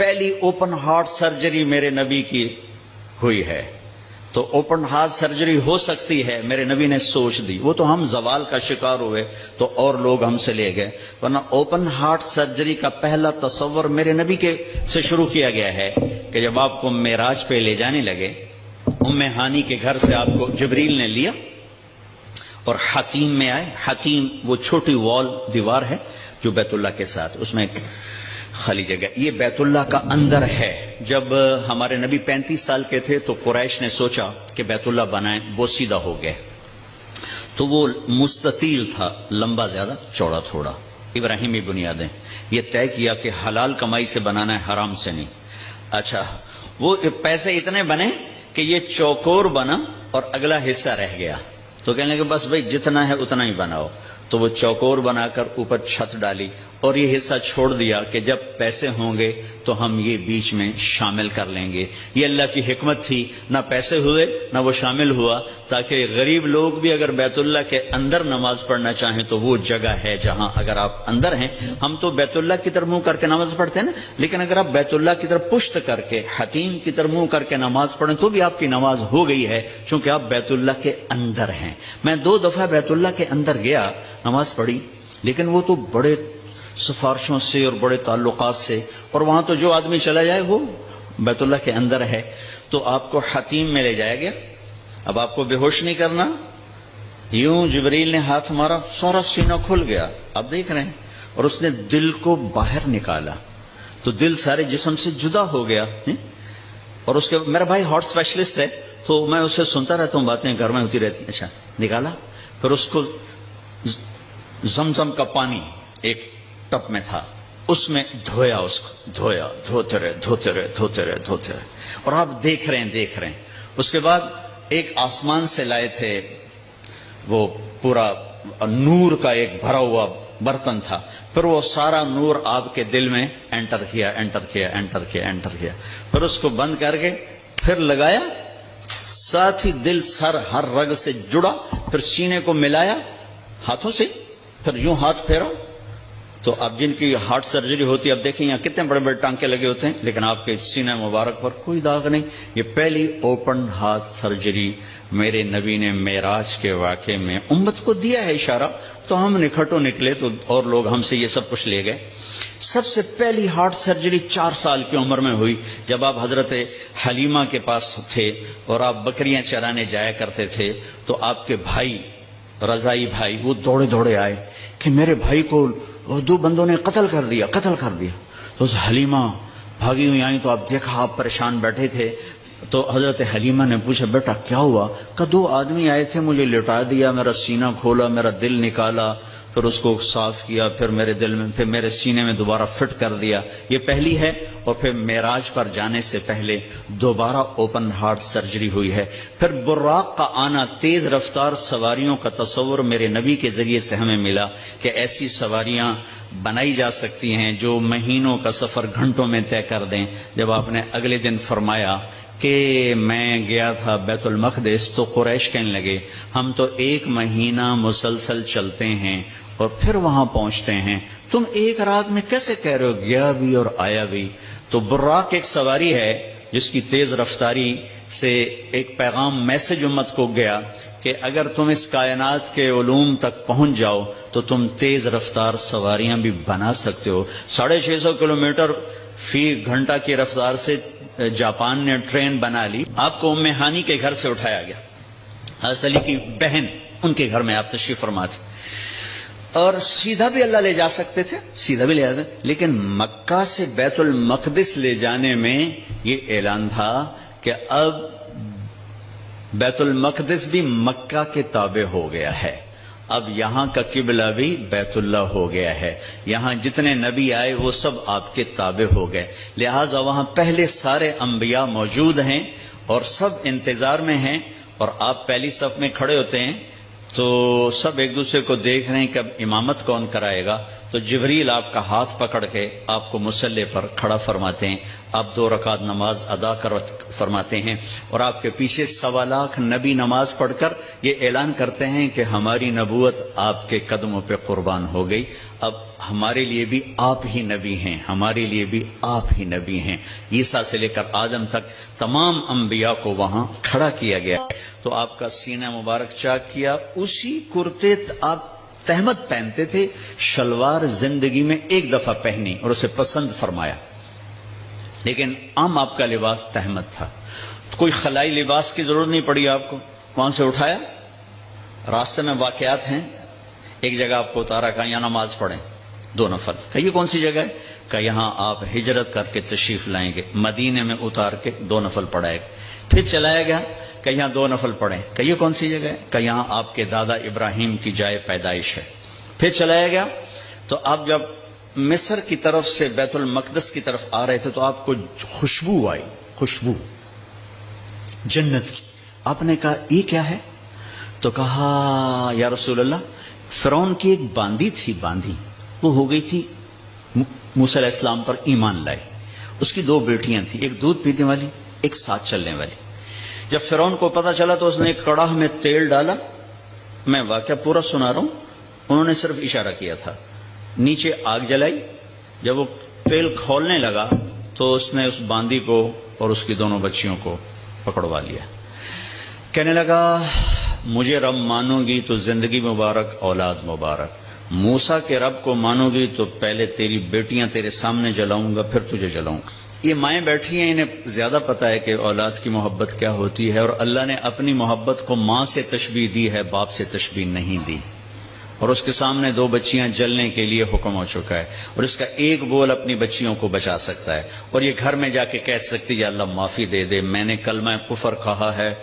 پہلی open heart surgery میرے نبی کی ہوئی ہے. تو اوپن ہارٹ سرجری ہو سکتی ہے، میرے نبی نے سوچ دی. وہ تو ہم زوال کا شکار ہوئے تو اور لوگ ہم سے لے گئے، ورنہ اوپن ہارٹ سرجری کا پہلا تصور میرے نبی کے سے شروع کیا گیا ہے کہ جب آپ کو معراج پہ لے جانے لگے، ام ہانی کے گھر سے آپ کو جبریل نے لیا اور حتیم میں آئے. حتیم وہ چھوٹی وال دیوار ہے جو بیت اللہ کے ساتھ، اس میں خالی جگہ، یہ بیت اللہ کا اندر ہے. جب ہمارے نبی 35 سال کے تھے تو قریش نے سوچا کہ بیت اللہ بنائیں، وہ سیدھا ہو گئے تو وہ مستطیل تھا، لمبا زیادہ چوڑا تھوڑا. ابراہیمی بنیادیں، یہ طے کیا کہ حلال کمائی سے بنانا ہے، حرام سے نہیں. اچھا وہ پیسے اتنے بنے کہ یہ چوکور بنا اور اگلا حصہ رہ گیا، تو کہنے لگے بس بھائی جتنا ہے اتنا ہی بناؤ. تو وہ چوکور بنا کر اوپر چھت ڈالی اور یہ حصہ چھوڑ دیا کہ جب پیسے ہوں گے تو ہم یہ بیچ میں شامل کر لیں گے. یہ اللہ کی حکمت تھی، نہ پیسے ہوئے نہ وہ شامل ہوا، تاکہ غریب لوگ بھی اگر بیت اللہ کے اندر نماز پڑھنا چاہیں تو وہ جگہ ہے جہاں اگر آپ اندر ہیں. ہم تو بیت اللہ کی طرف منہ کر کے نماز پڑھتے ہیں نا، لیکن اگر آپ بیت اللہ کی طرف پشت کر کے حتیم کی طرف منہ کر کے نماز پڑھیں تو بھی آپ کی نماز ہو گئی ہے، چونکہ آپ بیت اللہ کے اندر ہیں. میں 2 دفعہ بیت اللہ کے اندر گیا، نماز پڑھی، لیکن وہ تو بڑے سفارشوں سے اور بڑے تعلقات سے، اور وہاں تو جو آدمی چلا جائے وہ بیت اللہ کے اندر ہے. تو آپ کو حتیم میں لے جایا گیا. اب آپ کو بے ہوش نہیں کرنا، یوں جبریل نے ہاتھ مارا، سارا سینہ کھل گیا، آپ دیکھ رہے ہیں، اور اس نے دل کو باہر نکالا تو دل سارے جسم سے جدا ہو گیا. اور اس کے میرا بھائی ہارٹ اسپیشلسٹ ہے تو میں اسے سنتا رہتا ہوں، باتیں گھر میں ہوتی رہتی. اچھا نکالا، پھر اس کو زمزم کا پانی ایک ٹپ میں تھا، اس میں دھویا، اس کو دھویا، دھوتے رہے. اور آپ دیکھ رہے ہیں. اس کے بعد ایک آسمان سے لائے تھے، وہ پورا نور کا ایک بھرا ہوا برتن تھا، پھر وہ سارا نور آپ کے دل میں انٹر کیا. پھر اس کو بند کر کے پھر لگایا، ساتھ ہی دل سر ہر رگ سے جڑا، پھر سینے کو ملایا ہاتھوں سے، پھر یوں ہاتھ پھیرا. تو اب جن کی ہارٹ سرجری ہوتی ہے، اب دیکھیں یہاں کتنے بڑے بڑے ٹانکے لگے ہوتے ہیں، لیکن آپ کے سینہ مبارک پر کوئی داغ نہیں. یہ پہلی اوپن ہارٹ سرجری میرے نبی نے معراج کے واقعے میں امت کو دیا ہے اشارہ. تو ہم نکھٹو نکلے تو اور لوگ ہم سے یہ سب کچھ لے گئے. سب سے پہلی ہارٹ سرجری 4 سال کی عمر میں ہوئی، جب آپ حضرت حلیمہ کے پاس تھے اور آپ بکریاں چرانے جایا کرتے تھے. تو آپ کے بھائی، رضائی بھائی، وہ دوڑے دوڑے آئے کہ میرے بھائی کو 2 بندوں نے قتل کر دیا. تو حلیمہ بھاگی ہوئی آئی تو آپ دیکھا آپ پریشان بیٹھے تھے. تو حضرت حلیمہ نے پوچھا بیٹا کیا ہوا؟ کہ 2 آدمی آئے تھے، مجھے لٹا دیا، میرا سینہ کھولا، میرا دل نکالا، پھر اس کو صاف کیا، پھر میرے دل میں، پھر میرے سینے میں دوبارہ فٹ کر دیا. یہ پہلی ہے. اور پھر معراج پر جانے سے پہلے دوبارہ اوپن ہارٹ سرجری ہوئی ہے. پھر براق کا آنا، تیز رفتار سواریوں کا تصور میرے نبی کے ذریعے سے ہمیں ملا کہ ایسی سواریاں بنائی جا سکتی ہیں جو مہینوں کا سفر گھنٹوں میں طے کر دیں. جب آپ نے اگلے دن فرمایا کہ میں گیا تھا بیت المقدس تو قریش کہنے لگے ہم تو 1 مہینہ مسلسل چلتے ہیں اور پھر وہاں پہنچتے ہیں، تم 1 رات میں کیسے کہہ رہے ہو گیا بھی اور آیا بھی؟ تو براق ایک سواری ہے جس کی تیز رفتاری سے ایک پیغام، میسج امت کو گیا کہ اگر تم اس کائنات کے علوم تک پہنچ جاؤ تو تم تیز رفتار سواریاں بھی بنا سکتے ہو. 650 کلومیٹر فی گھنٹہ کی رفتار سے جاپان نے ٹرین بنا لی. آپ کو ام ہانی کے گھر سے اٹھایا گیا، حضرت علی کی بہن، ان کے گھر میں آپ تشریف فرما تھے، اور سیدھا بھی اللہ لے جا سکتے تھے، سیدھا بھی لے جاتے، لیکن مکہ سے بیت المقدس لے جانے میں یہ اعلان تھا کہ اب بیت المقدس بھی مکہ کے تابع ہو گیا ہے، اب یہاں کا قبلہ بھی بیت اللہ ہو گیا ہے، یہاں جتنے نبی آئے وہ سب آپ کے تابع ہو گئے. لہٰذا وہاں پہلے سارے انبیاء موجود ہیں اور سب انتظار میں ہیں، اور آپ پہلی صف میں کھڑے ہوتے ہیں تو سب ایک دوسرے کو دیکھ رہے ہیں کہ اب امامت کون کرائے گا. تو جبریل آپ کا ہاتھ پکڑ کے آپ کو مصلی پر کھڑا فرماتے ہیں، آپ 2 رکعت نماز ادا فرماتے ہیں، اور آپ کے پیچھے 1.25 لاکھ نبی نماز پڑھ کر یہ اعلان کرتے ہیں کہ ہماری نبوت آپ کے قدموں پہ قربان ہو گئی، اب ہمارے لیے بھی آپ ہی نبی ہیں، ہمارے لیے بھی آپ ہی نبی ہیں۔ عیسیٰ سے لے کر آدم تک تمام انبیاء کو وہاں کھڑا کیا گیا ہے۔ تو آپ کا سینہ مبارک چاک کیا، اسی کرتے آپ تہمت پہنتے تھے، شلوار زندگی میں ایک دفعہ پہنی اور اسے پسند فرمایا، لیکن عام آپ کا لباس تہمت تھا، کوئی خلائی لباس کی ضرورت نہیں پڑی آپ کو، وہاں سے اٹھایا، راستے میں واقعات ہیں، ایک جگہ آپ کو اتارا، کہا یہاں نماز پڑھیں 2 نفل، کہ یہ کون سی جگہ ہے؟ کہ یہاں آپ ہجرت کر کے تشریف لائیں گے، مدینے میں اتار کے 2 نفل پڑھائے گا، پھر چلایا گیا کہ یہاں 2 نفل پڑھیں، کہ یہ کون سی جگہ ہے؟ کہ یہاں آپ کے دادا ابراہیم کی جائے پیدائش ہے، پھر چلایا گیا۔ تو آپ جب مصر کی طرف سے بیت المقدس کی طرف آ رہے تھے تو آپ کو خوشبو آئی، خوشبو جنت کی، آپ نے کہا یہ کیا ہے؟ تو کہا یا رسول اللہ، فرعون کی ایک باندی تھی، باندی وہ ہو گئی تھی، موسیٰ علیہ السلام پر ایمان لائے، اس کی 2 بیٹیاں تھیں، ایک دودھ پینے والی، ایک ساتھ چلنے والی۔ جب فرعون کو پتا چلا تو اس نے ایک کڑاہ میں تیل ڈالا، میں واقعہ پورا سنا رہا ہوں، انہوں نے صرف اشارہ کیا تھا، نیچے آگ جلائی، جب وہ تیل کھولنے لگا تو اس نے اس باندی کو اور اس کی 2 بچیوں کو پکڑوا لیا، کہنے لگا مجھے رب مانو گی تو زندگی مبارک، اولاد مبارک، موسیٰ کے رب کو مانو گی تو پہلے تیری بیٹیاں تیرے سامنے جلاؤں گا، پھر تجھے جلاؤں گا۔ یہ مائیں بیٹھی ہیں، انہیں زیادہ پتا ہے کہ اولاد کی محبت کیا ہوتی ہے، اور اللہ نے اپنی محبت کو ماں سے تشبیہ دی ہے، باپ سے تشبیہ نہیں دی، اور اس کے سامنے 2 بچیاں جلنے کے لیے حکم ہو چکا ہے، اور اس کا ایک بول اپنی بچیوں کو بچا سکتا ہے، اور یہ گھر میں جا کے کہہ سکتی ہے اللہ معافی دے دے، میں نے کلمہ کفر کہا ہے،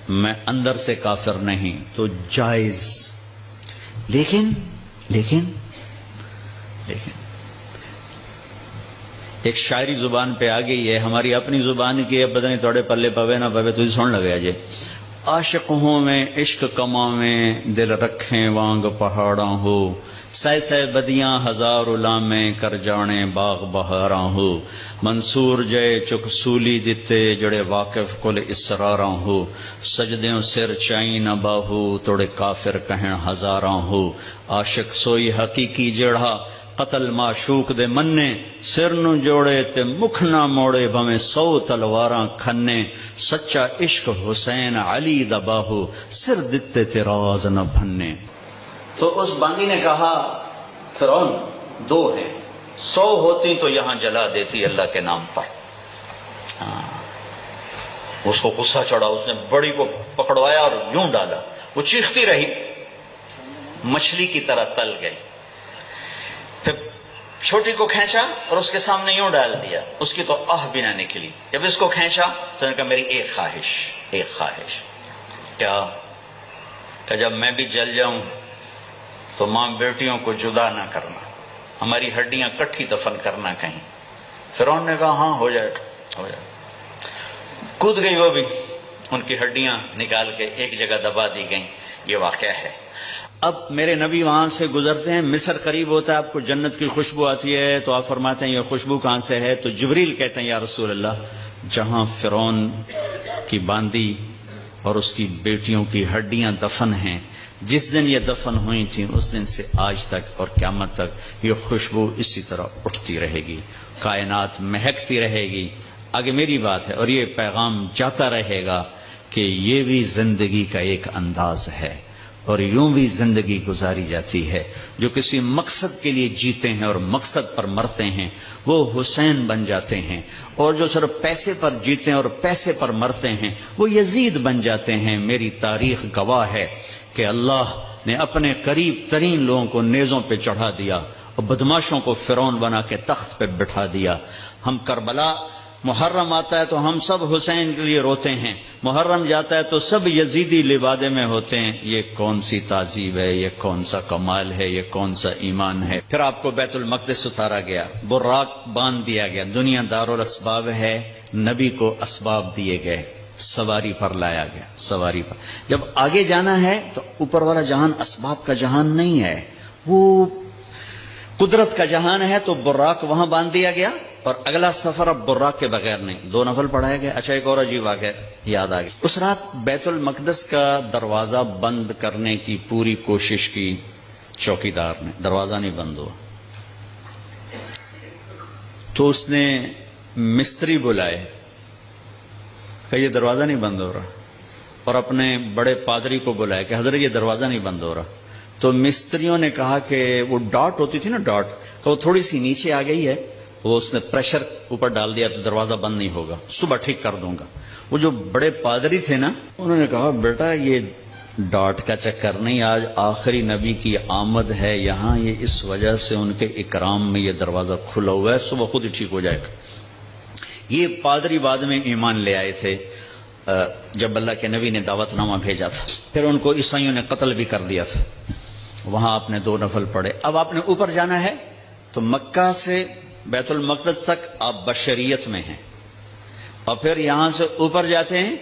میں اندر سے کافر نہیں، تو جائز۔ لیکن ایک شاعری زبان پہ آ گئی ہے، ہماری اپنی زبان کی ہے، پتہ نہیں توڑے پلے پوے نہ پوے، تجھے سن لگے جی، عاشق ہوں میں عشق کماویں، دل رکھیں وانگ پہاڑاں ہو، سہ بدیاں 1000 لامیں، کر جانے باغ بہاراں ہو، منصور جے چک سولی دتے، جڑے واقف کل اسراراں ہو، سجدیوں سر چائی نہ باہو، توڑے کافر کہیں 1000 ہو، عاشق سوئی حقیقی جڑا، قتل معشوق دے مننے، سر نو جوڑے تے مکھ نہ موڑے، بھویں 100 تلواراں کھنے، سچا عشق حسین علی دا باہو، سر دتے تے راز نہ بھنے۔ تو اس باندی نے کہا فرعون 2 ہیں، 100 ہوتی تو یہاں جلا دیتی اللہ کے نام پر۔ اس کو غصہ چڑھا، اس نے بڑی کو پکڑوایا اور یوں ڈالا، وہ چیختی رہی، مچھلی کی طرح تل گئی، پھر چھوٹی کو کھینچا اور اس کے سامنے یوں ڈال دیا، اس کی تو آہ بھی نہ نکلی، جب اس کو کھینچا تو نے کہا میری ایک خواہش، کیا؟ کہ جب میں بھی جل جاؤں تو ماں بیٹیوں کو جدا نہ کرنا، ہماری ہڈیاں کٹھی دفن کرنا کہیں۔ فرعون نے کہا ہاں ہو جائے، کود گئی وہ بھی، ان کی ہڈیاں نکال کے ایک جگہ دبا دی گئیں۔ یہ واقعہ ہے۔ اب میرے نبی وہاں سے گزرتے ہیں، مصر قریب ہوتا ہے، آپ کو جنت کی خوشبو آتی ہے، تو آپ فرماتے ہیں یہ خوشبو کہاں سے ہے؟ تو جبریل کہتے ہیں یا رسول اللہ، جہاں فرعون کی باندی اور اس کی بیٹیوں کی ہڈیاں دفن ہیں، جس دن یہ دفن ہوئی تھیں اس دن سے آج تک اور قیامت تک یہ خوشبو اسی طرح اٹھتی رہے گی، کائنات مہکتی رہے گی۔ آگے میری بات ہے، اور یہ پیغام جاتا رہے گا کہ یہ بھی زندگی کا ایک انداز ہے، اور یوں بھی زندگی گزاری جاتی ہے۔ جو کسی مقصد کے لیے جیتے ہیں اور مقصد پر مرتے ہیں وہ حسین بن جاتے ہیں، اور جو صرف پیسے پر جیتے ہیں اور پیسے پر مرتے ہیں وہ یزید بن جاتے ہیں۔ میری تاریخ گواہ ہے کہ اللہ نے اپنے قریب ترین لوگوں کو نیزوں پہ چڑھا دیا اور بدماشوں کو فرعون بنا کے تخت پہ بٹھا دیا۔ ہم کربلا محرم آتا ہے تو ہم سب حسین کے لیے روتے ہیں، محرم جاتا ہے تو سب یزیدی لبادے میں ہوتے ہیں۔ یہ کون سی تعذیب ہے، یہ کون سا کمال ہے، یہ کون سا ایمان ہے؟ پھر آپ کو بیت المقدس اتارا گیا، براق باندھ دیا گیا، دنیا دارالاسباب ہے، نبی کو اسباب دیے گئے، سواری پر لایا گیا، سواری پر۔ جب آگے جانا ہے تو اوپر والا جہان اسباب کا جہان نہیں ہے، وہ قدرت کا جہان ہے تو براق وہاں باندھ دیا گیا، اور اگلا سفر اب براق کے بغیر نہیں، 2 نفل پڑھایا گیا۔ اچھا ایک اور عجیب واقعہ یاد آ گیا، اس رات بیت المقدس کا دروازہ بند کرنے کی پوری کوشش کی چوکیدار نے، دروازہ نہیں بند ہوا، تو اس نے مستری بلائے کہ یہ دروازہ نہیں بند ہو رہا، اور اپنے بڑے پادری کو بلایا کہ حضرت یہ دروازہ نہیں بند ہو رہا۔ تو مستریوں نے کہا کہ وہ ڈاٹ ہوتی تھی نا، ڈاٹ کہ وہ تھوڑی سی نیچے آ گئی ہے، وہ اس نے پریشر اوپر ڈال دیا تو دروازہ بند نہیں ہوگا، صبح ٹھیک کر دوں گا۔ وہ جو بڑے پادری تھے نا، انہوں نے کہا بیٹا یہ ڈاٹ کا چکر نہیں، آج آخری نبی کی آمد ہے یہاں، یہ اس وجہ سے ان کے اکرام میں یہ دروازہ کھلا ہوا ہے، صبح خود ہی ٹھیک ہو جائے گا۔ یہ پادری بعد میں ایمان لے آئے تھے جب اللہ کے نبی نے دعوت نامہ بھیجا تھا، پھر ان کو عیسائیوں نے قتل بھی کر دیا تھا۔ وہاں آپ نے 2 نفل پڑھے۔ اب آپ نے اوپر جانا ہے تو مکہ سے بیت المقدس تک آپ بشریت میں ہیں، اور پھر یہاں سے اوپر جاتے ہیں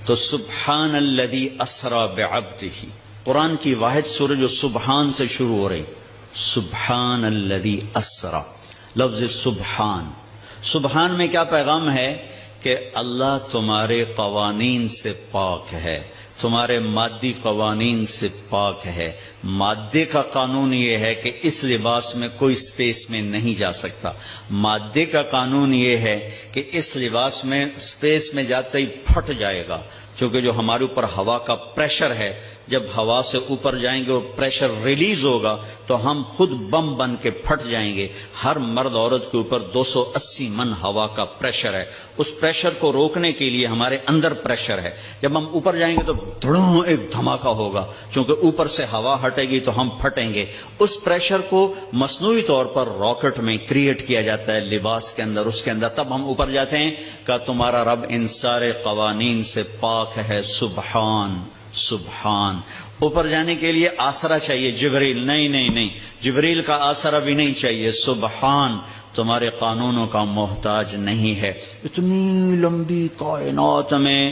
تو سبحان الذی اسری بعبدہ، قرآن کی واحد سورہ جو سبحان سے شروع ہو رہی، سبحان الذی اسری، لفظ سبحان۔ سبحان میں کیا پیغام ہے کہ اللہ تمہارے قوانین سے پاک ہے، تمہارے مادی قوانین سے پاک ہے۔ مادے کا قانون یہ ہے کہ اس لباس میں کوئی سپیس میں نہیں جا سکتا، مادے کا قانون یہ ہے کہ اس لباس میں سپیس میں جاتے ہی پھٹ جائے گا، کیونکہ جو ہمارے اوپر ہوا کا پریشر ہے، جب ہوا سے اوپر جائیں گے اور پریشر ریلیز ہوگا تو ہم خود بم بن کے پھٹ جائیں گے۔ ہر مرد عورت کے اوپر 280 من ہوا کا پریشر ہے، اس پریشر کو روکنے کے لیے ہمارے اندر پریشر ہے، جب ہم اوپر جائیں گے تو دھڑوں ایک دھماکہ ہوگا، چونکہ اوپر سے ہوا ہٹے گی تو ہم پھٹیں گے۔ اس پریشر کو مصنوعی طور پر راکٹ میں کریٹ کیا جاتا ہے لباس کے اندر، اس کے اندر، تب ہم اوپر جاتے ہیں کہ تمہارا رب ان سارے قوانین سے پاک ہے، سبحان سبحان۔ اوپر جانے کے لیے آسرا چاہیے، جبریل نہیں، جبریل کا آسرا بھی نہیں چاہیے، سبحان تمہارے قانونوں کا محتاج نہیں ہے۔ اتنی لمبی کائنات میں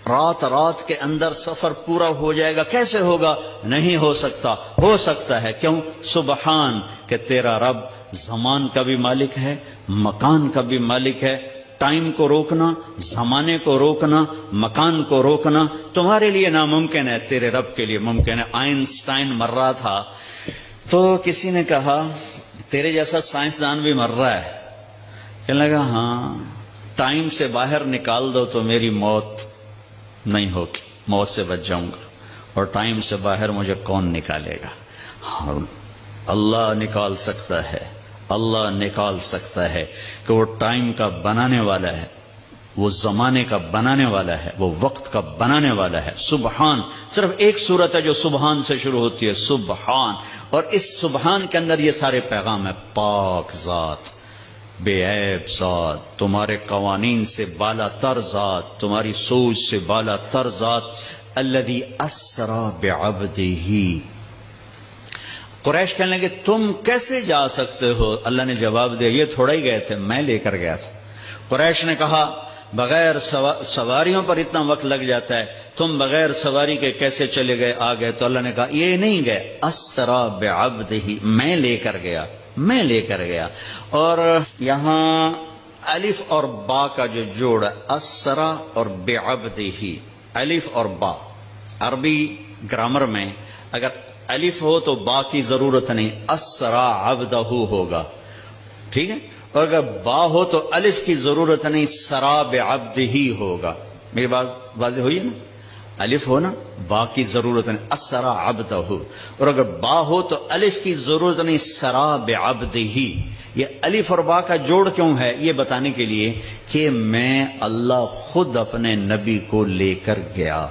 رات کے اندر سفر پورا ہو جائے گا، کیسے ہوگا؟ نہیں ہو سکتا، ہو سکتا ہے، کیوں؟ سبحان کہ تیرا رب زمان کا بھی مالک ہے، مکان کا بھی مالک ہے۔ ٹائم کو روکنا، زمانے کو روکنا، مکان کو روکنا تمہارے لیے ناممکن ہے، تیرے رب کے لیے ممکن ہے۔ آئنسٹائن مر رہا تھا تو کسی نے کہا تیرے جیسا سائنسدان بھی مر رہا ہے، کہنے لگا ہاں، ٹائم سے باہر نکال دو تو میری موت نہیں ہوگی، موت سے بچ جاؤں گا، اور ٹائم سے باہر مجھے کون نکالے گا؟ اللہ نکال سکتا ہے، اللہ نکال سکتا ہے کہ وہ ٹائم کا بنانے والا ہے، وہ زمانے کا بنانے والا ہے، وہ وقت کا بنانے والا ہے۔ سبحان، صرف ایک صورت ہے جو سبحان سے شروع ہوتی ہے، سبحان، اور اس سبحان کے اندر یہ سارے پیغام ہے۔ پاک ذات، بے عیب ذات، تمہارے قوانین سے بالا تر ذات، تمہاری سوچ سے بالا تر ذات، الذی اسری بعبدہ۔ قریش کہنے لگے تم کیسے جا سکتے ہو؟ اللہ نے جواب دیا یہ تھوڑا ہی گئے تھے، میں لے کر گیا تھا۔ قریش نے کہا بغیر سواریوں پر اتنا وقت لگ جاتا ہے، تم بغیر سواری کے کیسے چلے گئے آ گئے؟ تو اللہ نے کہا یہ نہیں گئے، اسری بعبدہ، میں لے کر گیا، میں لے کر گیا۔ اور یہاں الف اور با کا جو جوڑ ہے، اسری اور بعبدہ، الف اور با، عربی گرامر میں اگر الف ہو تو با کی ضرورت نہیں، اسری عبدہ ہوگا، ٹھیک ہے؟ اور اگر با ہو تو الف کی ضرورت نہیں، سرا بعبدہ ہوگا۔ میری بات واضح ہوئی ہے نا؟ الف ہو نا، با کی ضرورت نہیں، اسری عبدہ، اور اگر با ہو تو الف کی ضرورت نہیں، سرا بعبدہ۔ یہ الف اور با کا جوڑ کیوں ہے؟ یہ بتانے کے لیے کہ میں اللہ خود اپنے نبی کو لے کر گیا،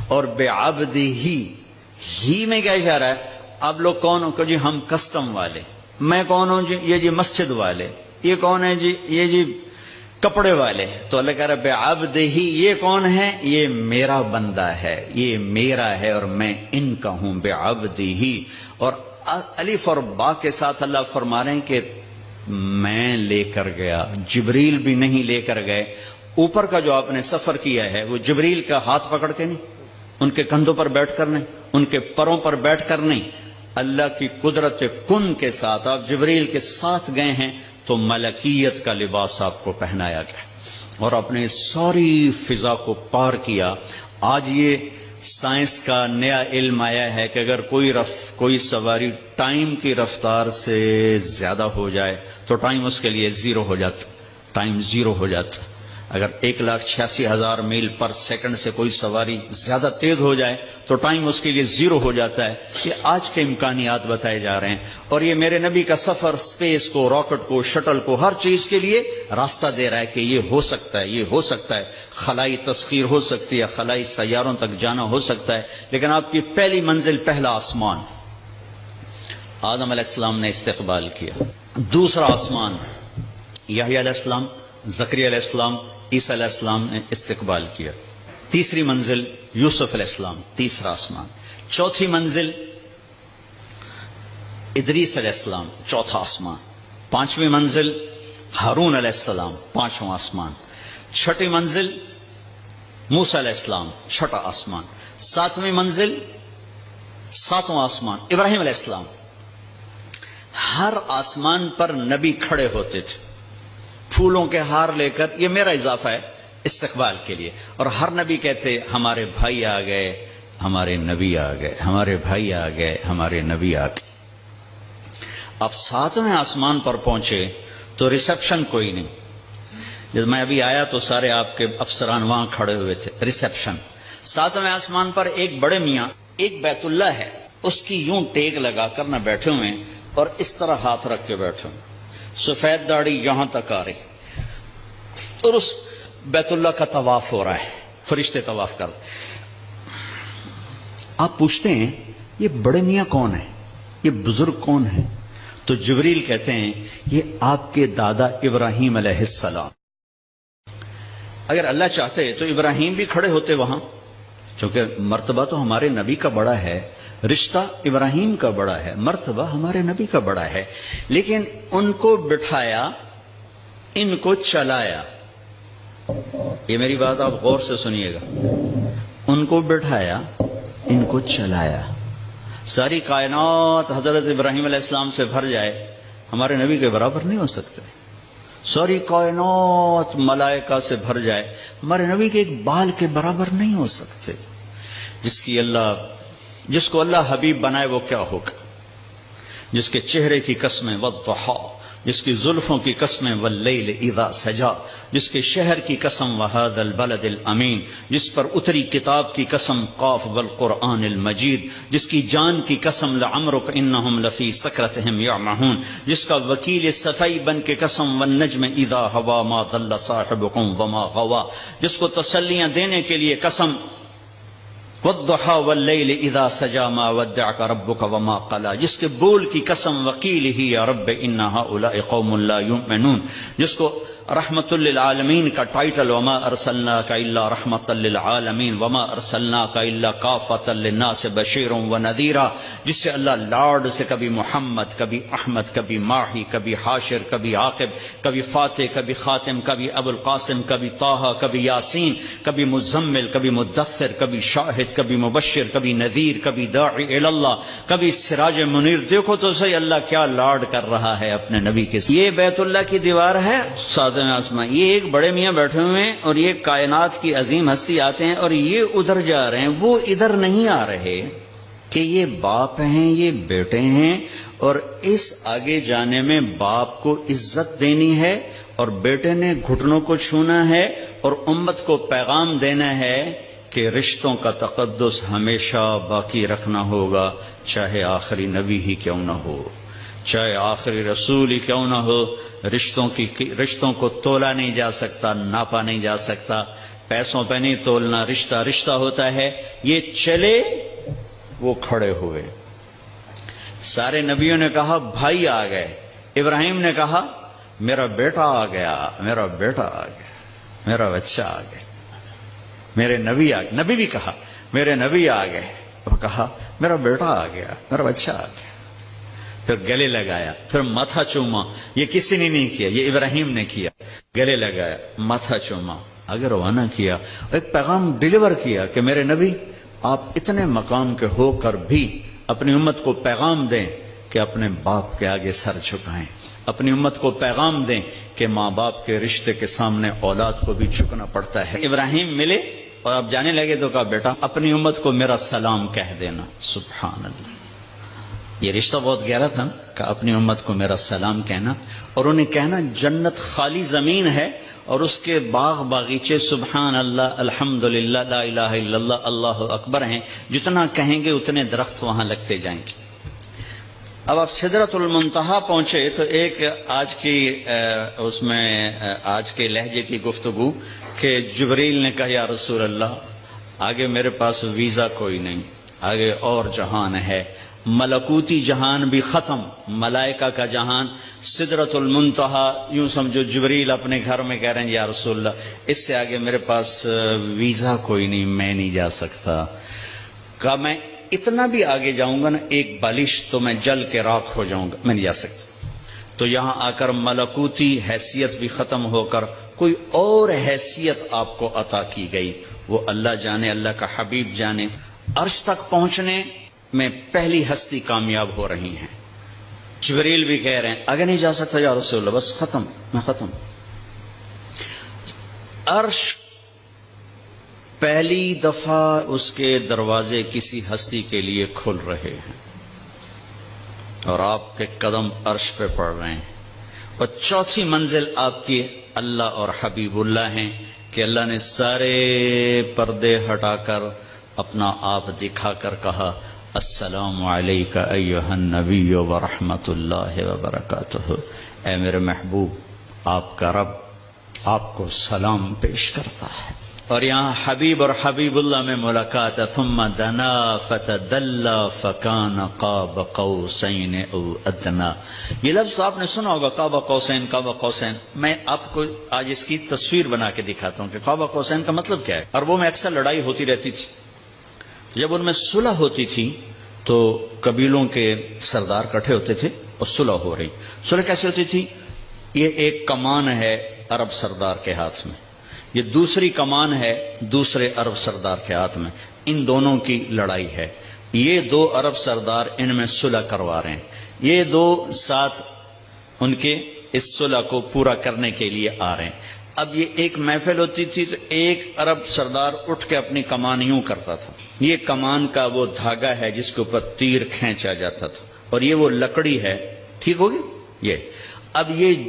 اور بعبدہ ہی میں کیا اشارہ ہے؟ اب لوگ کون ہو کہ جی ہم کسٹم والے، میں کون ہوں جی؟ یہ جی مسجد والے، یہ کون ہے جی؟ یہ جی کپڑے والے۔ تو اللہ کہہ رہا بعبدہ، یہ کون ہے؟ یہ میرا بندہ ہے، یہ میرا ہے اور میں ان کا ہوں، بعبدہ۔ اور الف اور با کے ساتھ اللہ فرما رہے ہیں کہ میں لے کر گیا، جبریل بھی نہیں لے کر گئے۔ اوپر کا جو آپ نے سفر کیا ہے وہ جبریل کا ہاتھ پکڑ کے نہیں، ان کے کندھوں پر بیٹھ کر نہیں، ان کے پروں پر بیٹھ کر نہیں، اللہ کی قدرت کن کے ساتھ آپ جبریل کے ساتھ گئے ہیں تو ملکیت کا لباس آپ کو پہنایا گیا اور اپنے ساری فضا کو پار کیا. آج یہ سائنس کا نیا علم آیا ہے کہ اگر کوئی سواری ٹائم کی رفتار سے زیادہ ہو جائے تو ٹائم اس کے لیے زیرو ہو جاتا. ٹائم زیرو ہو جاتا. اگر 1,86,000 میل پر سیکنڈ سے کوئی سواری زیادہ تیز ہو جائے تو ٹائم اس کے لیے زیرو ہو جاتا ہے. یہ آج کے امکانیات بتائے جا رہے ہیں اور یہ میرے نبی کا سفر سپیس کو، راکٹ کو، شٹل کو، ہر چیز کے لیے راستہ دے رہا ہے کہ یہ ہو سکتا ہے، یہ ہو سکتا ہے. خلائی تسخیر ہو سکتی ہے، خلائی سیاروں تک جانا ہو سکتا ہے. لیکن آپ کی پہلی منزل پہلا آسمان آدم علیہ السلام نے استقبال کیا. دوسرا آسمان یحییٰ علیہ السلام، زکریا علیہ السلام، عیسیٰ علیہ السلام نے استقبال کیا. تیسری منزل یوسف علیہ السلام، تیسرا آسمان. چوتھی منزل ادریس علیہ السلام، چوتھا آسمان. پانچویں منزل ہارون علیہ السلام، پانچواں آسمان. چھٹی منزل موسیٰ علیہ السلام، چھٹا آسمان. ساتویں منزل، ساتواں آسمان ابراہیم علیہ السلام. ہر آسمان پر نبی کھڑے ہوتے تھے پھولوں کے ہار لے کر. یہ میرا اضافہ ہے استقبال کے لیے. اور ہر نبی کہتے ہمارے بھائی آ گئے، ہمارے نبی آ گئے، ہمارے بھائی آ گئے، ہمارے نبی آ گئے. اب ساتویں آسمان پر پہنچے تو ریسپشن کوئی نہیں. جب میں ابھی آیا تو سارے آپ کے افسران وہاں کھڑے ہوئے تھے. ریسپشن ساتویں آسمان پر ایک بڑے میاں، ایک بیت اللہ ہے، اس کی یوں ٹیک لگا کر نہ بیٹھے ہوئے اور اس طرح ہاتھ رکھ کے بیٹھے ہوئے، سفید داڑھی یہاں تک آ رہی اور اس بیت اللہ کا طواف ہو رہا ہے. فرشتے طواف کر. آپ پوچھتے ہیں یہ بڑے میاں کون ہیں، یہ بزرگ کون ہیں؟ تو جبریل کہتے ہیں یہ آپ کے دادا ابراہیم علیہ السلام. اگر اللہ چاہتے تو ابراہیم بھی کھڑے ہوتے وہاں، کیونکہ مرتبہ تو ہمارے نبی کا بڑا ہے، رشتہ ابراہیم کا بڑا ہے، مرتبہ ہمارے نبی کا بڑا ہے. لیکن ان کو بٹھایا، ان کو چلایا. یہ میری بات آپ غور سے سنیے گا. ان کو بٹھایا، ان کو چلایا. ساری کائنات حضرت ابراہیم علیہ السلام سے بھر جائے، ہمارے نبی کے برابر نہیں ہو سکتے. ساری کائنات ملائکہ سے بھر جائے، ہمارے نبی کے ایک بال کے برابر نہیں ہو سکتے. جس کو اللہ حبیب بنائے وہ کیا ہوگا؟ جس کے چہرے کی قسمیں والضحی، جس کی زلفوں کی قسمیں واللیل اذا سجا، جس کے شہر کی قسم وہذا البلد الامین، جس پر اتری کتاب کی قسم قاف والقرآن المجید، جس کی جان کی قسم لعمرک انہم لفی سکرتہم یعمہون، جس کا وکیل صفائی بن کے قسم والنجم اذا ہوا ما ضل صاحبکم وما غوا، جس کو تسلیاں دینے کے لیے قسم والضحى واللیل اذا سجا ما ودعک ربک وما قلا، جس کے بول کی قسم وقیلہ یا رب ان ہؤلاء قوم لا یؤمنون، جس کو رحمت للعالمین کا ٹائٹل وما ارسلناک الا رحمت للعالمین وما ارسلناک الا کافۃ للناس بشیرا ونذیرا، جس سے اللہ لاڈ سے کبھی محمد، کبھی احمد، کبھی ماہی، کبھی حاشر، کبھی عاقب، کبھی فاتح، کبھی خاتم، کبھی ابو القاسم، کبھی طٰہٰ، کبھی یاسین، کبھی مزمل، کبھی مدثر، کبھی شاہد، کبھی مبشر، کبھی نذیر، کبھی داعی الی اللہ، کبھی سراج منیر. دیکھو تو صحیح اللہ کیا لاڈ کر رہا ہے اپنے نبی کے ساتھ. یہ بیت اللہ کی دیوار ہے آسمان. یہ ایک بڑے میاں بیٹھے ہوئے ہیں اور یہ کائنات کی عظیم ہستی آتے ہیں اور یہ ادھر جا رہے ہیں، وہ ادھر نہیں آ رہے کہ یہ باپ ہیں، یہ بیٹے ہیں. اور اس آگے جانے میں باپ کو عزت دینی ہے اور بیٹے نے گھٹنوں کو چھونا ہے اور امت کو پیغام دینا ہے کہ رشتوں کا تقدس ہمیشہ باقی رکھنا ہوگا، چاہے آخری نبی ہی کیوں نہ ہو، چاہے آخری رسول ہی کیوں نہ ہو. رشتوں کو تولا نہیں جا سکتا، ناپا نہیں جا سکتا، پیسوں پہ نہیں تولنا. رشتہ رشتہ ہوتا ہے. یہ چلے، وہ کھڑے ہوئے. سارے نبیوں نے کہا بھائی آ گئے. ابراہیم نے کہا میرا بیٹا آ گیا، میرا بیٹا آ گیا، میرا بچہ آ گیا. میرے نبی آ گئے. نبی بھی کہا میرے نبی آ گئے. وہ کہا میرا بیٹا آ گیا، میرا بچہ آ گیا. پھر گلے لگایا، پھر ماتھا چوما. یہ کسی نے نہیں کیا، یہ ابراہیم نے کیا. گلے لگایا، ماتھا چوما، آگے روانہ کیا. ایک پیغام ڈیلیور کیا کہ میرے نبی آپ اتنے مقام کے ہو کر بھی اپنی امت کو پیغام دیں کہ اپنے باپ کے آگے سر جھکائیں، اپنی امت کو پیغام دیں کہ ماں باپ کے رشتے کے سامنے اولاد کو بھی جھکنا پڑتا ہے۔ ابراہیم ملے اور اب جانے لگے تو کہا بیٹا اپنی امت کو میرا سلام کہہ دینا۔ سبحان اللہ، یہ رشتہ بہت گہرا تھا کہ اپنی امت کو میرا سلام کہنا، اور انہیں کہنا جنت خالی زمین ہے اور اس کے باغ باغیچے سبحان اللہ الحمدللہ لا الہ الا اللہ اللہ اکبر ہیں، جتنا کہیں گے اتنے درخت وہاں لگتے جائیں گے۔ اب آپ سدرۃ المنتہا پہنچے تو ایک آج کی اس میں آج کے لہجے کی گفتگو کہ جبریل نے کہا یا رسول اللہ آگے میرے پاس ویزا کوئی نہیں، آگے اور جہان ہے، ملکوتی جہان بھی ختم، ملائکہ کا جہان، سدرۃ المنتہا، یوں سمجھو جبریل اپنے گھر میں کہہ رہے ہیں یا رسول اللہ اس سے آگے میرے پاس ویزا کوئی نہیں، میں نہیں جا سکتا۔ کہا میں اتنا بھی آگے جاؤں گا نا ایک بالش تو میں جل کے راکھ ہو جاؤں گا، میں نہیں جا سکتا۔ تو یہاں آ کر ملکوتی حیثیت بھی ختم ہو کر کوئی اور حیثیت آپ کو عطا کی گئی، وہ اللہ جانے، اللہ کا حبیب جانے۔ عرش تک پہنچنے میں پہلی ہستی کامیاب ہو رہی ہیں، جبریل بھی کہہ رہے ہیں آگے نہیں جا سکتا یا رسول اللہ، بس ختم، میں ختم۔ عرش پہلی دفعہ اس کے دروازے کسی ہستی کے لیے کھل رہے ہیں اور آپ کے قدم عرش پہ پڑ رہے ہیں، اور چوتھی منزل آپ کی اللہ اور حبیب اللہ ہیں کہ اللہ نے سارے پردے ہٹا کر اپنا آپ دکھا کر کہا السلام علیک ایھا النبی ورحمۃ اللہ وبرکاتہ، اے میرے محبوب آپ کا رب آپ کو سلام پیش کرتا ہے۔ اور یہاں حبیب اور حبیب اللہ میں ملاقات ہے، ثم دنا فتدلى فكان قاب قوسین او ادنى۔ یہ لفظ آپ نے سنا ہوگا قاب قوسین، قاب قوسین۔ میں آپ کو آج اس کی تصویر بنا کے دکھاتا ہوں کہ قاب قوسین کا مطلب کیا ہے۔ عربوں میں اکثر لڑائی ہوتی رہتی تھی، جب ان میں صلح ہوتی تھی تو قبیلوں کے سردار کٹھے ہوتے تھے اور صلح ہو رہی۔ صلح کیسے ہوتی تھی؟ یہ ایک کمان ہے عرب سردار کے ہاتھ میں، یہ دوسری کمان ہے دوسرے عرب سردار کے ہاتھ میں، ان دونوں کی لڑائی ہے۔ یہ دو عرب سردار ان میں صلح کروا رہے ہیں، یہ دو ساتھ ان کے اس صلح کو پورا کرنے کے لیے آ رہے ہیں۔ اب یہ ایک محفل ہوتی تھی تو ایک عرب سردار اٹھ کے اپنی کمان یوں کرتا تھا، یہ کمان کا وہ دھاگا ہے جس کے اوپر تیر کھینچا جاتا تھا، اور یہ وہ لکڑی ہے، ٹھیک ہوگی یہ۔ اب یہ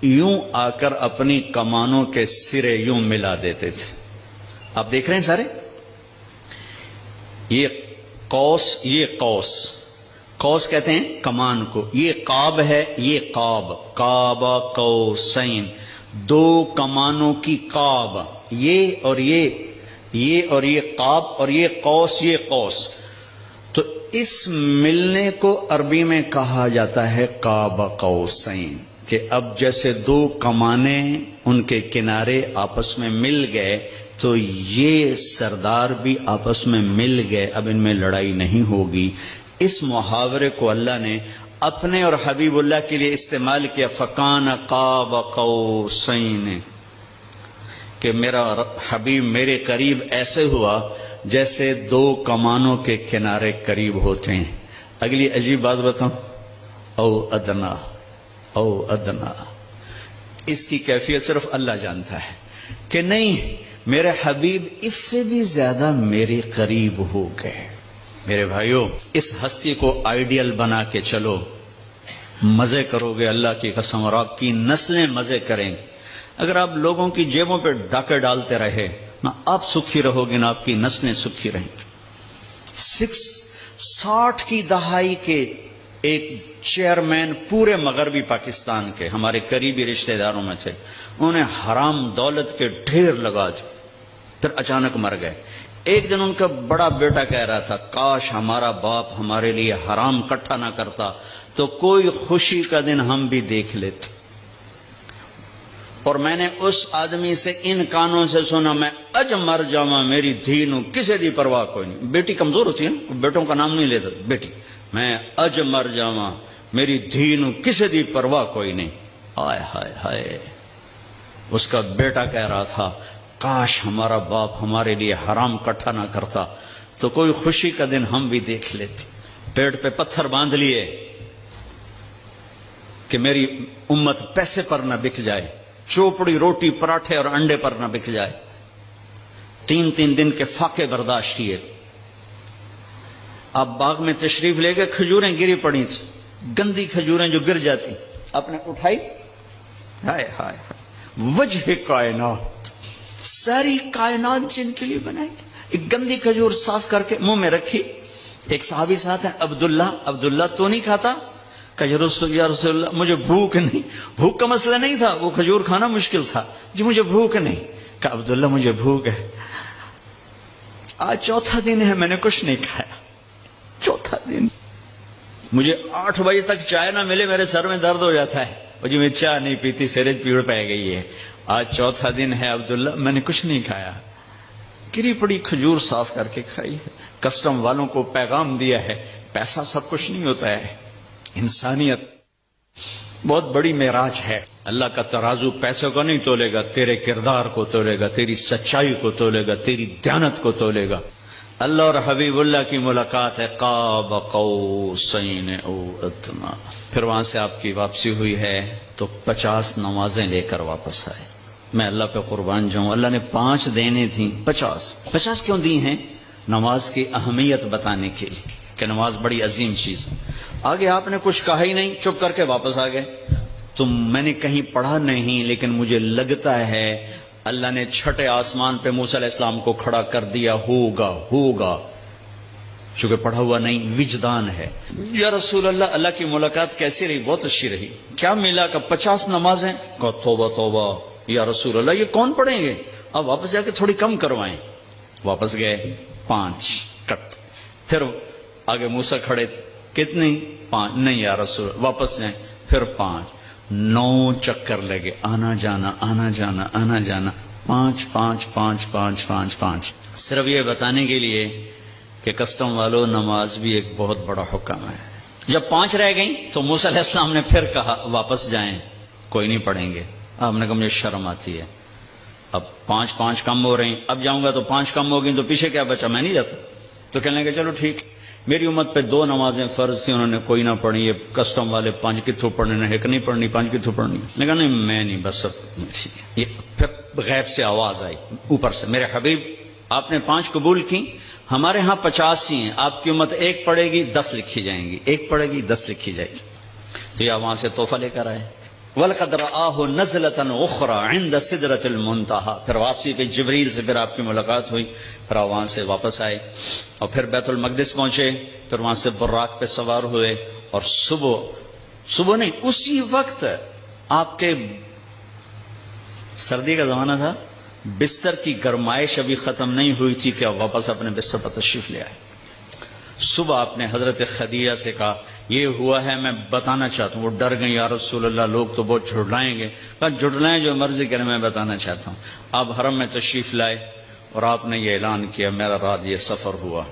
یوں آ کر اپنی کمانوں کے سرے یوں ملا دیتے تھے۔ آپ دیکھ رہے ہیں سارے، یہ قوس، یہ قوس، قوس کہتے ہیں کمان کو، یہ قاب ہے، یہ قاب، قاب قوسین، دو کمانوں کی قاب، یہ اور یہ اور یہ قاب، اور یہ قوس، یہ قوس۔ تو اس ملنے کو عربی میں کہا جاتا ہے قاب قوسین، کہ اب جیسے دو کمانیں ان کے کنارے آپس میں مل گئے تو یہ سردار بھی آپس میں مل گئے، اب ان میں لڑائی نہیں ہوگی۔ اس محاورے کو اللہ نے اپنے اور حبیب اللہ کے لیے استعمال کیا، فکان قاب قوسین، کہ میرا حبیب میرے قریب ایسے ہوا جیسے دو کمانوں کے کنارے قریب ہوتے ہیں۔ اگلی عجیب بات بتاؤں، او ادنا، او ادنا، اس کی کیفیت صرف اللہ جانتا ہے کہ نہیں میرے حبیب اس سے بھی زیادہ میرے قریب ہو گئے۔ میرے بھائیوں، اس ہستی کو آئیڈیل بنا کے چلو، مزے کرو گے اللہ کی قسم، اور آپ کی نسلیں مزے کریں گے۔ اگر آپ لوگوں کی جیبوں پہ ڈاکے ڈالتے رہے، نہ آپ سکھی رہو گے نہ آپ کی نسلیں سکھی رہیں گی۔ 60 کی دہائی کے ایک چیئرمین پورے مغربی پاکستان کے ہمارے قریبی رشتہ داروں میں تھے، انہوں نے حرام دولت کے ڈھیر لگا دی، پھر اچانک مر گئے۔ ایک دن ان کا بڑا بیٹا کہہ رہا تھا کاش ہمارا باپ ہمارے لیے حرام اکٹھا نہ کرتا تو کوئی خوشی کا دن ہم بھی دیکھ لیتے۔ اور میں نے اس آدمی سے ان کانوں سے سنا، میں اج مر جاواں میری دھی نو کسے دی پرواہ کوئی نہیں۔ بیٹی کمزور ہوتی ہے نا، بیٹوں کا نام نہیں لیتا، بیٹی، میں اج مر جاواں میری دھی نو کسے دی پرواہ کوئی نہیں۔ ہائے ہائے ہائے، اس کا بیٹا کہہ رہا تھا کاش ہمارا باپ ہمارے لیے حرام اکٹھا نہ کرتا تو کوئی خوشی کا دن ہم بھی دیکھ لیتے۔ پیٹ پہ پتھر باندھ لیے کہ میری امت پیسے پر نہ بک جائے، چوپڑی روٹی پراٹھے اور انڈے پر نہ بک جائے. 3 دن کے فاقے برداشت کیے. آپ باغ میں تشریف لے گئے، کھجوریں گری پڑی تھیں، گندی کھجوریں جو گر جاتی، آپ نے اٹھائی، ہائے ہائے وجہ کائنات، ساری کائنات جن کے لیے بنائی، ایک گندی کھجور صاف کر کے منہ میں رکھی. ایک صحابی ساتھ ہے عبداللہ تو نہیں کھاتا؟ کہ یا رسول اللہ مجھے بھوک نہیں. بھوک کا مسئلہ نہیں تھا، وہ کھجور کھانا مشکل تھا. جی مجھے بھوک نہیں. کہ عبداللہ مجھے بھوک ہے، آج 4تھا دن ہے میں نے کچھ نہیں کھایا، 4تھا دن، مجھے 8 بجے تک چائے نہ ملے میرے سر میں درد ہو جاتا ہے. اور جی میں چائے نہیں پیتی، سرج پیڑ پہ گئی ہے. آج 4تھا دن ہے عبداللہ میں نے کچھ نہیں کھایا. گری پڑی کھجور صاف کر کے کھائی ہے. کسٹم والوں کو پیغام دیا ہے پیسہ سب کچھ نہیں ہوتا ہے، انسانیت بہت بڑی معراج ہے. اللہ کا ترازو پیسے کو نہیں تولے گا، تیرے کردار کو تولے گا، تیری سچائی کو تولے گا، تیری دیانت کو تولے گا. اللہ اور حبیب اللہ کی ملاقات ہے، قاب قوسین او ادنی. پھر وہاں سے آپ کی واپسی ہوئی ہے تو 50 نمازیں لے کر واپس آئے. میں اللہ پہ قربان جاؤں، اللہ نے 5 دینے تھیں، 50 کیوں دی ہیں؟ نماز کی اہمیت بتانے کے لیے کہ نماز بڑی عظیم چیز ہے. آگے آپ نے کچھ کہا ہی نہیں، چپ کر کے واپس آ گئے. تو میں نے کہیں پڑھا نہیں، لیکن مجھے لگتا ہے اللہ نے 6ٹھے آسمان پہ موسیٰ علیہ السلام کو کھڑا کر دیا، ہوگا چونکہ پڑھا ہوا نہیں، وجدان ہے. یا رسول اللہ، اللہ کی ملاقات کیسی رہی؟ بہت اچھی رہی. کیا ملا؟ کہ 50 نمازیں. کہا توبہ یا رسول اللہ یہ کون پڑھیں گے؟ اب واپس جا کے تھوڑی کم کروائیں. واپس گئے، 5 کٹ. پھر آگے موسیٰ کھڑے تھے، کتنی؟ 5. نہیں یا رسول، واپس جائیں. پھر 5. 9 چکر لگے، آنا جانا 5. صرف یہ بتانے کے لیے کہ کسٹم والوں نماز بھی ایک بہت بڑا حکم ہے. جب 5 رہ گئیں تو موسیٰ علیہ السلام نے پھر کہا واپس جائیں، کوئی نہیں پڑھیں گے. آپ نے کہا مجھے شرم آتی ہے، اب 5 کم ہو رہی، اب جاؤں گا تو 5 کم ہو گئی تو پیچھے کیا بچا؟ میں نہیں جاتا. تو کہنے لگے چلو ٹھیک. میری امت پہ 2 نمازیں فرض تھیں، انہوں نے کوئی نہ پڑھی. یہ کسٹم والے 5 کے تھرو پڑھنے، ایک نہیں پڑھنی، 5 کے تھرو پڑھنی. میں کہا نہیں میں نہیں، بس ٹھیک ہے. یہ پھر غیب سے آواز آئی اوپر سے، میرے حبیب آپ نے 5 قبول کی، ہمارے ہاں 50 ہی ہیں، آپ کی امت 1 پڑھے گی 10 لکھی جائیں گی، 1 پڑھے گی 10 لکھی جائے گی. تو یہ وہاں سے تحفہ لے کر آئے. وَلَقَدْ رَآهُ نَزْلَةً أُخْرَى عِنْدَ سِدْرَةِ الْمُنْتَهَى. پھر واپسی پہ جبریل سے پھر آپ کی ملاقات ہوئی. پھر وہاں سے واپس آئے اور پھر بیت المقدس پہنچے. پھر وہاں سے براق پہ سوار ہوئے اور صبح نہیں، اسی وقت آپ کے سردی کا زمانہ تھا، بستر کی گرمائش ابھی ختم نہیں ہوئی تھی کہ واپس اپنے بستر پر تشریف لے آئے. صبح آپ نے حضرت خدیجہ سے کہا یہ ہوا ہے، میں بتانا چاہتا ہوں. وہ ڈر گئی، یا رسول اللہ لوگ تو بہت جھٹلائیں گے. کہا جھٹلائیں، جو مرضی کریں، میں بتانا چاہتا ہوں. آپ حرم میں تشریف لائے اور آپ نے یہ اعلان کیا میرا رات یہ سفر ہوا.